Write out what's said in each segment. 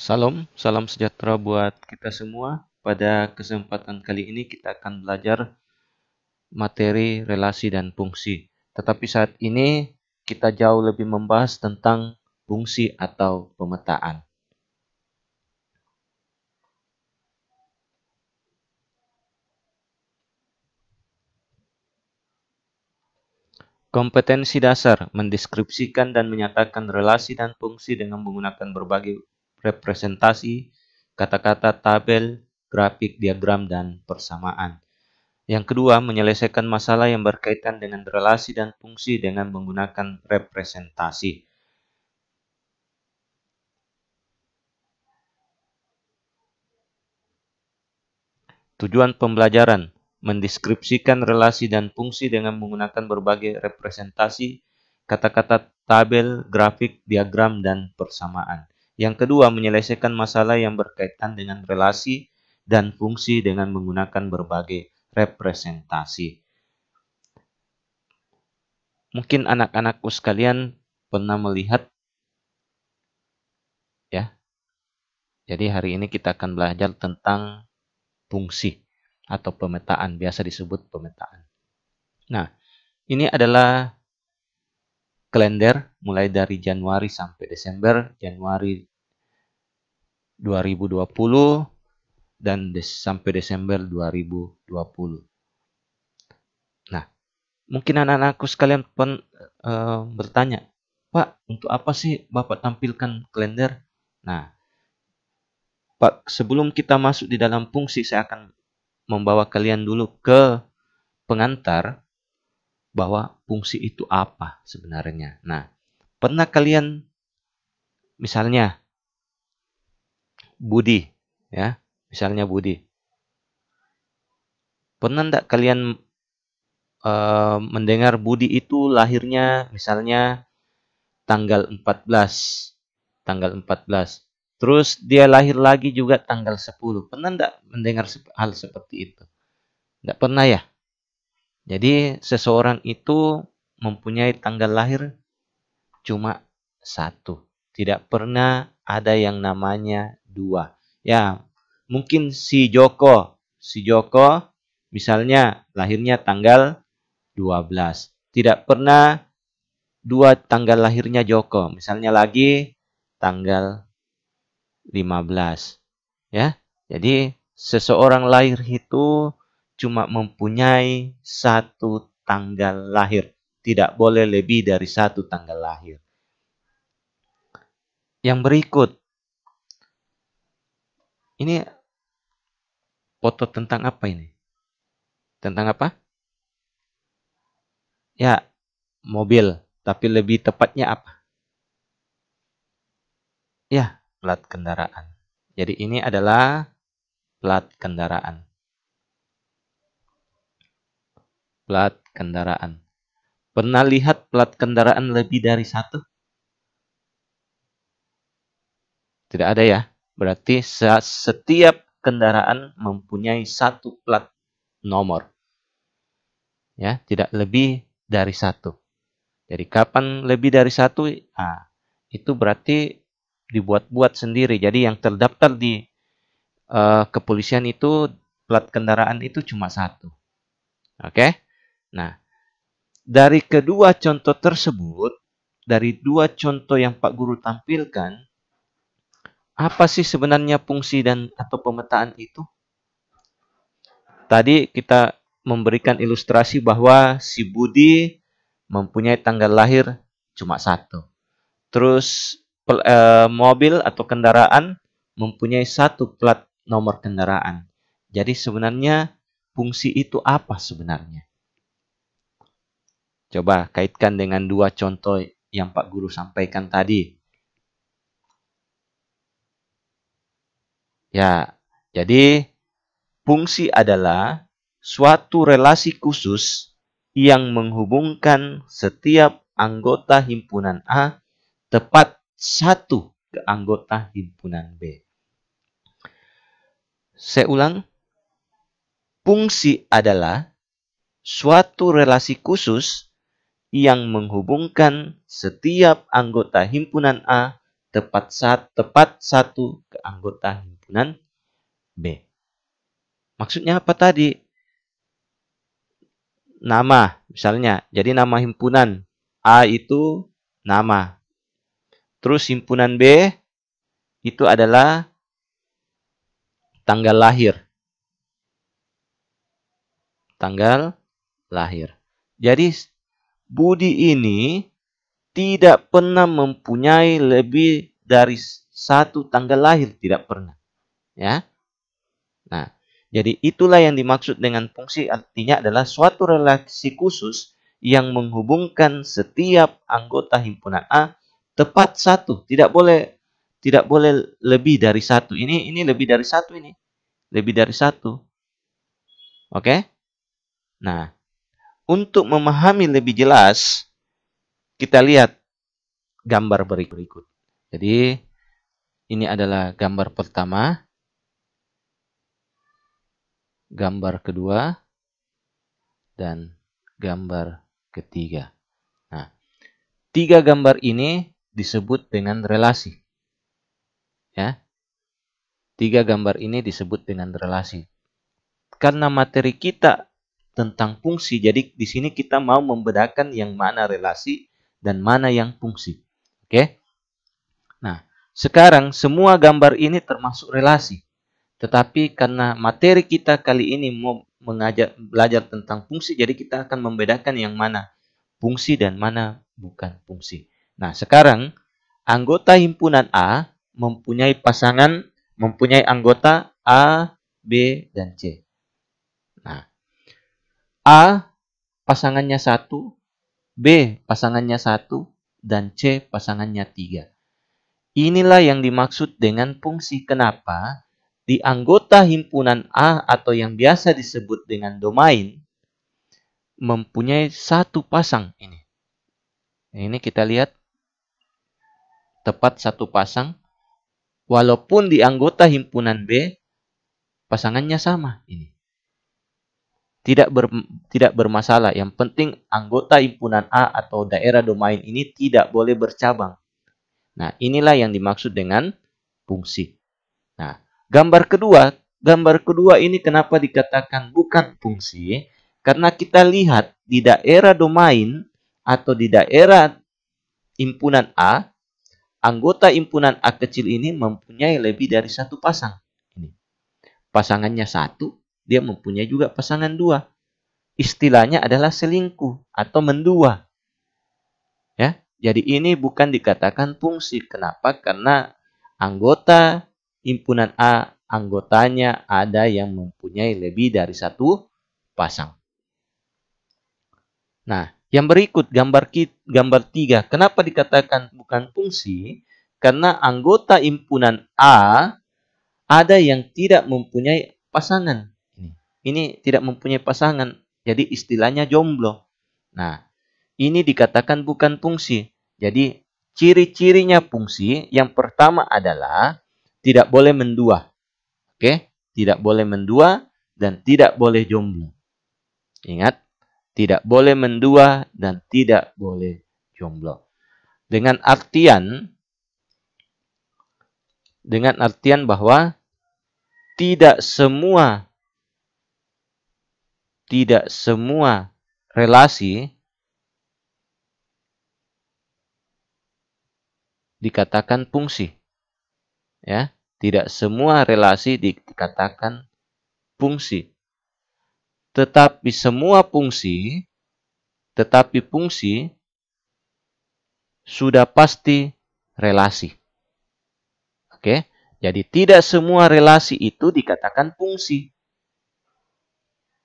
Salam, salam sejahtera buat kita semua. Pada kesempatan kali ini kita akan belajar materi relasi dan fungsi. Tetapi saat ini kita jauh lebih membahas tentang fungsi atau pemetaan. Kompetensi dasar mendeskripsikan dan menyatakan relasi dan fungsi dengan menggunakan berbagai representasi, kata-kata, tabel, grafik, diagram, dan persamaan. Yang kedua, menyelesaikan masalah yang berkaitan dengan relasi dan fungsi dengan menggunakan representasi. Tujuan pembelajaran, mendeskripsikan relasi dan fungsi dengan menggunakan berbagai representasi, kata-kata, tabel, grafik, diagram, dan persamaan. Yang kedua, menyelesaikan masalah yang berkaitan dengan relasi dan fungsi dengan menggunakan berbagai representasi. Mungkin anak-anakku sekalian pernah melihat, ya. Jadi hari ini kita akan belajar tentang fungsi atau pemetaan, biasa disebut pemetaan. Nah, ini adalah kalender mulai dari Januari sampai Desember, Januari 2020 dan sampai Desember 2020. Nah, mungkin anak-anakku sekalian bertanya, Pak, untuk apa sih Bapak tampilkan kalender? Nah, Pak, sebelum kita masuk di dalam fungsi, saya akan membawa kalian dulu ke pengantar bahwa fungsi itu apa sebenarnya. Nah, pernah kalian misalnya Budi, ya, misalnya Budi. Pernah enggak kalian mendengar Budi itu lahirnya misalnya tanggal 14. Tanggal 14. Terus dia lahir lagi juga tanggal 10. Pernah enggak mendengar hal seperti itu? Enggak pernah ya? Jadi seseorang itu mempunyai tanggal lahir cuma satu. Tidak pernah ada yang namanya dua. Ya, mungkin si Joko misalnya lahirnya tanggal 12. Tidak pernah dua tanggal lahirnya Joko. Misalnya lagi tanggal 15. Ya. Jadi seseorang lahir itu cuma mempunyai satu tanggal lahir. Tidak boleh lebih dari satu tanggal lahir. Yang berikut. Ini foto tentang apa ini? Tentang apa? Ya, mobil. Tapi lebih tepatnya apa? Ya, plat kendaraan. Jadi ini adalah plat kendaraan. Plat kendaraan. Pernah lihat plat kendaraan lebih dari satu? Tidak ada ya. Berarti setiap kendaraan mempunyai satu plat nomor. Ya, tidak lebih dari satu. Jadi kapan lebih dari satu? Itu berarti dibuat-buat sendiri. Jadi yang terdaftar di kepolisian itu plat kendaraan itu cuma satu. Oke? Nah, dari kedua contoh tersebut, dari dua contoh yang Pak Guru tampilkan, apa sih sebenarnya fungsi dan atau pemetaan itu? Tadi kita memberikan ilustrasi bahwa si Budi mempunyai tanggal lahir cuma satu. Terus mobil atau kendaraan mempunyai satu plat nomor kendaraan. Jadi sebenarnya fungsi itu apa sebenarnya? Coba kaitkan dengan dua contoh yang Pak Guru sampaikan tadi. Ya, jadi fungsi adalah suatu relasi khusus yang menghubungkan setiap anggota himpunan A tepat satu ke anggota himpunan B. Saya ulang, fungsi adalah suatu relasi khusus yang menghubungkan setiap anggota himpunan A tepat satu ke anggota himpunan B. Maksudnya apa tadi? Nama, misalnya. Jadi nama himpunan A itu nama. Terus himpunan B itu adalah tanggal lahir. Tanggal lahir. Jadi Budi ini tidak pernah mempunyai lebih dari satu tanggal lahir, tidak pernah. Ya. Nah, jadi itulah yang dimaksud dengan fungsi, artinya adalah suatu relasi khusus yang menghubungkan setiap anggota himpunan A tepat satu, tidak boleh lebih dari satu. Ini lebih dari satu ini. Lebih dari satu. Oke? Nah, untuk memahami lebih jelas, kita lihat gambar berikut. Jadi, ini adalah gambar pertama, gambar kedua, dan gambar ketiga. Nah, 3 gambar ini disebut dengan relasi. Ya. 3 gambar ini disebut dengan relasi. Karena materi kita tentang fungsi, jadi di sini kita mau membedakan yang mana relasi dan mana yang fungsi. Oke? Nah, sekarang semua gambar ini termasuk relasi. Tetapi karena materi kita kali ini mau belajar tentang fungsi, jadi kita akan membedakan yang mana fungsi dan mana bukan fungsi. Nah, sekarang anggota himpunan A mempunyai anggota A, B, dan C. Nah, A pasangannya 1, B pasangannya 1, dan C pasangannya 3. Inilah yang dimaksud dengan fungsi. Kenapa? Di anggota himpunan A atau yang biasa disebut dengan domain mempunyai satu pasang ini. Ini kita lihat tepat satu pasang. Walaupun di anggota himpunan B pasangannya sama ini. Tidak bermasalah. Yang penting anggota himpunan A atau daerah domain ini tidak boleh bercabang. Nah, inilah yang dimaksud dengan fungsi. Nah, gambar kedua ini kenapa dikatakan bukan fungsi? Karena kita lihat di daerah domain atau di daerah himpunan A, anggota himpunan A kecil ini mempunyai lebih dari satu pasang. Ini. Pasangannya 1, dia mempunyai juga pasangan 2. Istilahnya adalah selingkuh atau mendua. Ya, jadi ini bukan dikatakan fungsi. Kenapa? Karena anggota himpunan A, anggotanya ada yang mempunyai lebih dari satu pasang. Nah, yang berikut gambar 3. Kenapa dikatakan bukan fungsi? Karena anggota himpunan A ada yang tidak mempunyai pasangan. Ini tidak mempunyai pasangan. Jadi istilahnya jomblo. Nah, ini dikatakan bukan fungsi. Jadi ciri-cirinya fungsi yang pertama adalah tidak boleh mendua. Oke? Tidak boleh mendua dan tidak boleh jomblo. Ingat, tidak boleh mendua dan tidak boleh jomblo. Dengan artian bahwa tidak semua relasi dikatakan fungsi. Ya, tidak semua relasi dikatakan fungsi. Tetapi fungsi sudah pasti relasi. Oke? Jadi tidak semua relasi itu dikatakan fungsi.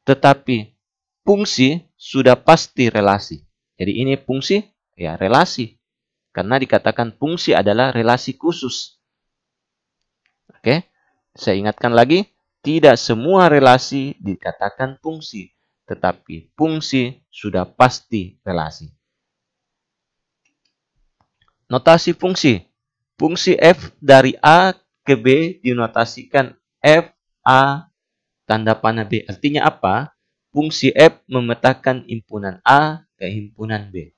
Tetapi fungsi sudah pasti relasi. Jadi ini fungsi, ya relasi. Karena dikatakan fungsi adalah relasi khusus. Oke? Saya ingatkan lagi, tidak semua relasi dikatakan fungsi. Tetapi fungsi sudah pasti relasi. Notasi fungsi. Fungsi f dari A ke B dinotasikan f A tanda panah B. Artinya apa? Fungsi f memetakan himpunan A ke himpunan B.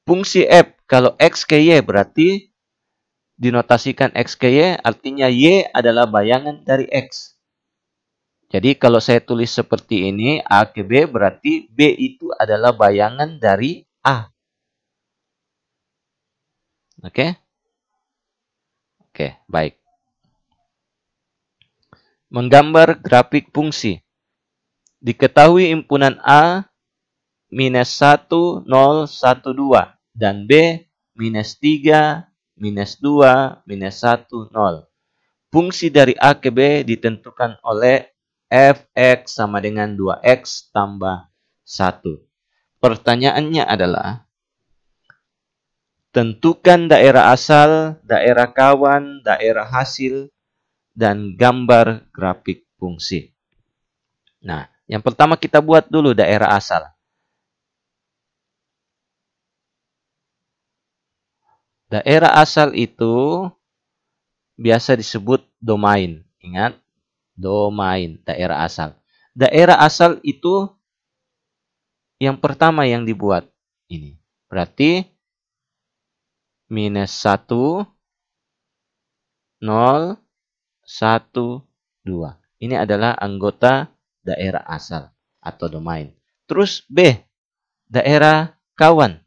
Fungsi f kalau X ke Y berarti dinotasikan X ke Y, artinya Y adalah bayangan dari X. Jadi kalau saya tulis seperti ini, A ke B, berarti B itu adalah bayangan dari A. Oke? Oke, baik. Menggambar grafik fungsi. Diketahui impunan A minus 1, 0, 1, 2. Dan B minus 3, minus 2, minus 1, 0. Fungsi dari A ke B ditentukan oleh Fx sama dengan 2x tambah 1. Pertanyaannya adalah, tentukan daerah asal, daerah kawan, daerah hasil, dan gambar grafik fungsi. Nah, yang pertama kita buat dulu daerah asal. Daerah asal itu biasa disebut domain. Ingat, domain, daerah asal. Daerah asal itu yang pertama yang dibuat ini. Berarti minus 1, 0, 1, 2. Ini adalah anggota daerah asal atau domain. Terus B, daerah kawan.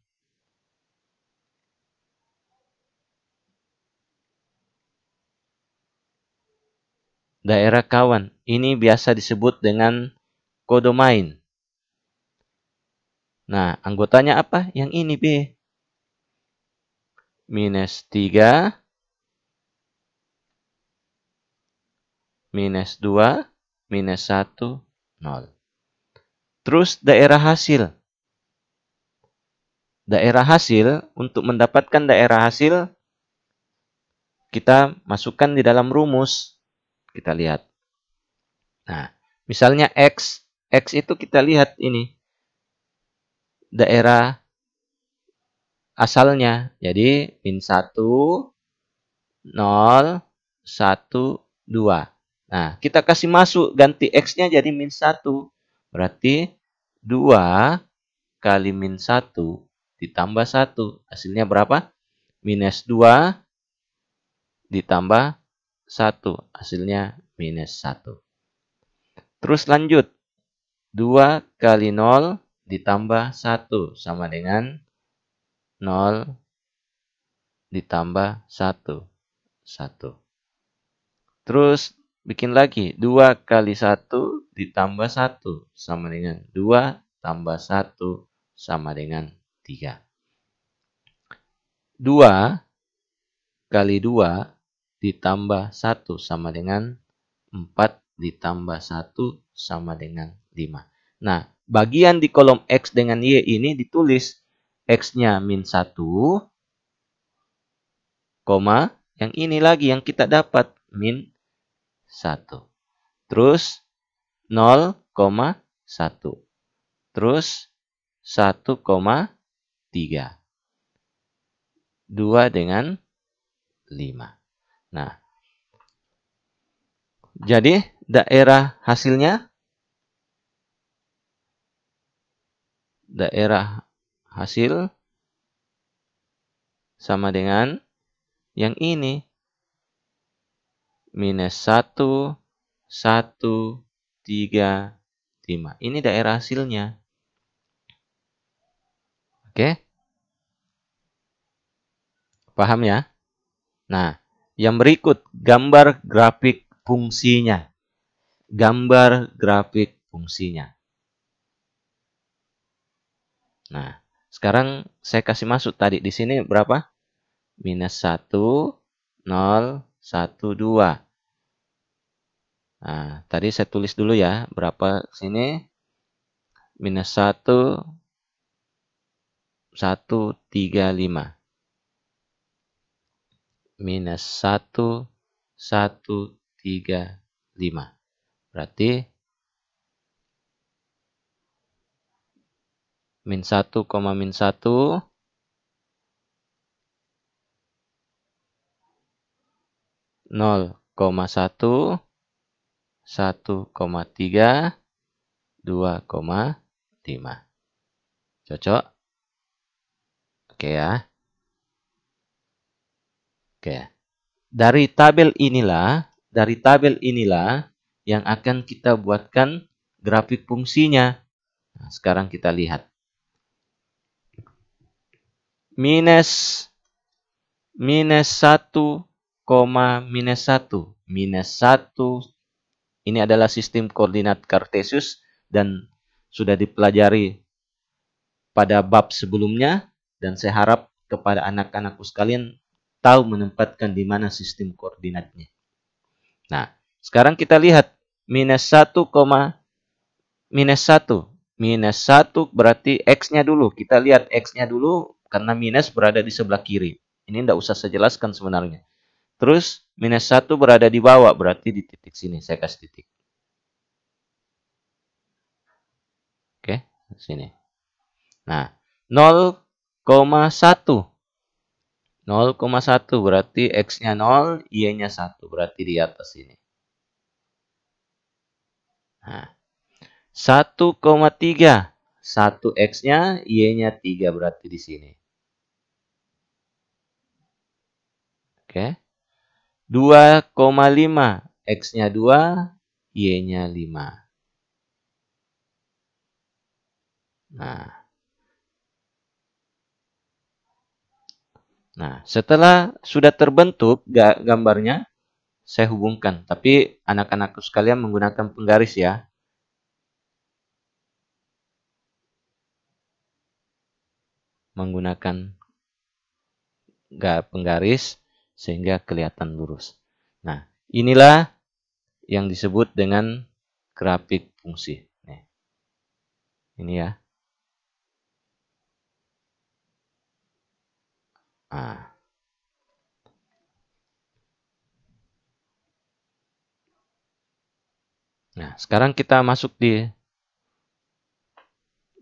Daerah kawan. Ini biasa disebut dengan kodomain. Nah, anggotanya apa? Yang ini B. Minus 3, minus 2, minus 1, 0. Terus daerah hasil. Daerah hasil, untuk mendapatkan daerah hasil, kita masukkan di dalam rumus. Kita lihat. Nah, misalnya X. X itu kita lihat ini. Daerah asalnya. Jadi, min 1, 0, 1, 2. Nah, kita kasih masuk, ganti X-nya jadi min 1. Berarti 2 kali min 1 ditambah 1. Hasilnya berapa? Minus 2 ditambah 1. Hasilnya minus 1. Terus lanjut. 2 kali 0 ditambah 1 sama dengan 0 ditambah 1. 1. Terus bikin lagi. 2 kali 1 ditambah 1 sama dengan 2 tambah 1 sama dengan 3. 2 kali 2 ditambah 1 sama dengan 4 ditambah 1 sama dengan 5. Nah, bagian di kolom X dengan Y ini ditulis X-nya min 1, yang ini lagi yang kita dapat min 1. Terus 0,1. Terus 1,3. 2 dengan 5. Nah, jadi daerah hasilnya, daerah hasil sama dengan yang ini. Minus 1, 1, 3, 5. Ini daerah hasilnya. Oke? Paham ya? Nah, yang berikut gambar grafik fungsinya. Gambar grafik fungsinya. Nah, sekarang saya kasih masuk tadi di sini berapa? Minus 1, 0, 1, 2. Nah, tadi saya tulis dulu ya, berapa sini? Minus 1, 1, 3, 5. Minus 1, 1, 3, 5. Berarti min 1, min 1, 0,1, 1,3, 2,5. Cocok? Oke ya. Oke. Dari tabel inilah yang akan kita buatkan grafik fungsinya. Nah, sekarang kita lihat. Minus 1, minus 1. Minus 1 ini adalah sistem koordinat Kartesius dan sudah dipelajari pada bab sebelumnya, dan saya harap kepada anak-anakku sekalian tahu menempatkan di mana sistem koordinatnya. Nah, sekarang kita lihat minus 1, minus 1. Minus 1 berarti X-nya dulu. Kita lihat X-nya dulu karena minus berada di sebelah kiri. Ini tidak usah saya jelaskan sebenarnya. Terus minus 1 berada di bawah, berarti di titik sini. Saya kasih titik. Oke, sini. Nah, 0,1. 0,1 berarti X-nya 0, Y-nya 1. Berarti di atas ini. Nah, 1,3. 1 X-nya, Y-nya 3. Berarti di sini. Oke. 2,5. X-nya 2, Y-nya 5. Nah, setelah sudah terbentuk gambarnya, saya hubungkan. Tapi anak-anakku sekalian menggunakan penggaris ya. Menggunakan penggaris sehingga kelihatan lurus. Nah, inilah yang disebut dengan grafik fungsi. Nih. Ini ya. Nah, sekarang kita masuk di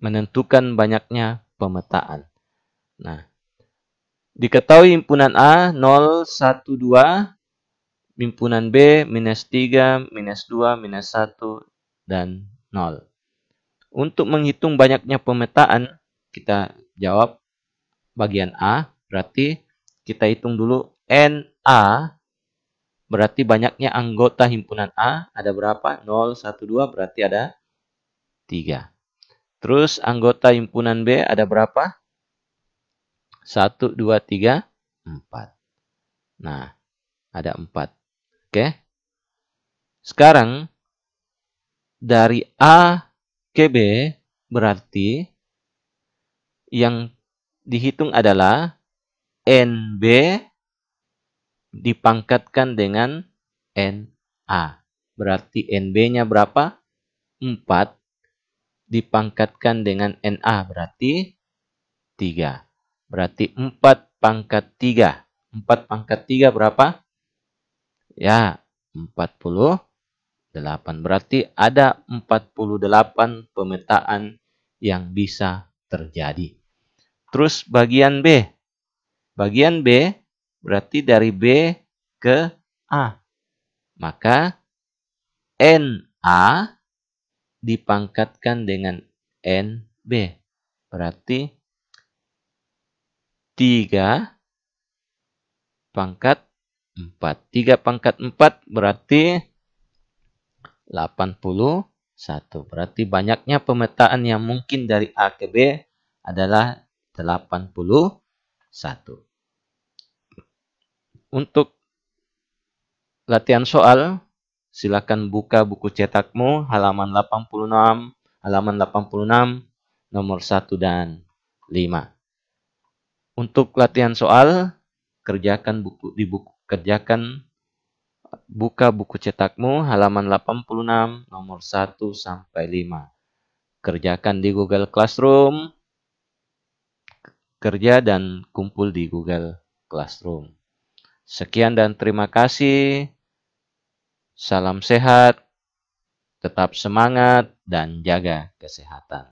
menentukan banyaknya pemetaan. Nah, diketahui himpunan A 0, 1, 2, himpunan B minus 3, minus 2, minus 1, dan 0. Untuk menghitung banyaknya pemetaan, kita jawab bagian A, berarti kita hitung dulu NA, berarti banyaknya anggota himpunan A ada berapa? 0, 1, 2, berarti ada 3. Terus anggota himpunan B ada berapa? 1, 2, 3, 4. Nah, ada 4. Oke. Sekarang, dari A ke B, berarti yang dihitung adalah NB dipangkatkan dengan NA. Berarti NB-nya berapa? 4 dipangkatkan dengan NA berarti 3. Berarti 4 pangkat 3. 4 pangkat 3 berapa? Ya, 48. Berarti ada 48 pemetaan yang bisa terjadi. Terus bagian B. Bagian B berarti dari B ke A. Maka NA dipangkatkan dengan NB. Berarti 3 pangkat 4. 3 pangkat 4 berarti 81. Berarti banyaknya pemetaan yang mungkin dari A ke B adalah 81. Untuk latihan soal, silakan buka buku cetakmu halaman 86, nomor 1 dan 5. Untuk latihan soal, kerjakan buka buku cetakmu halaman 86 nomor 1 sampai 5. Kerjakan di Google Classroom. Kerja dan kumpul di Google Classroom. Sekian dan terima kasih. Salam sehat, tetap semangat, dan jaga kesehatan.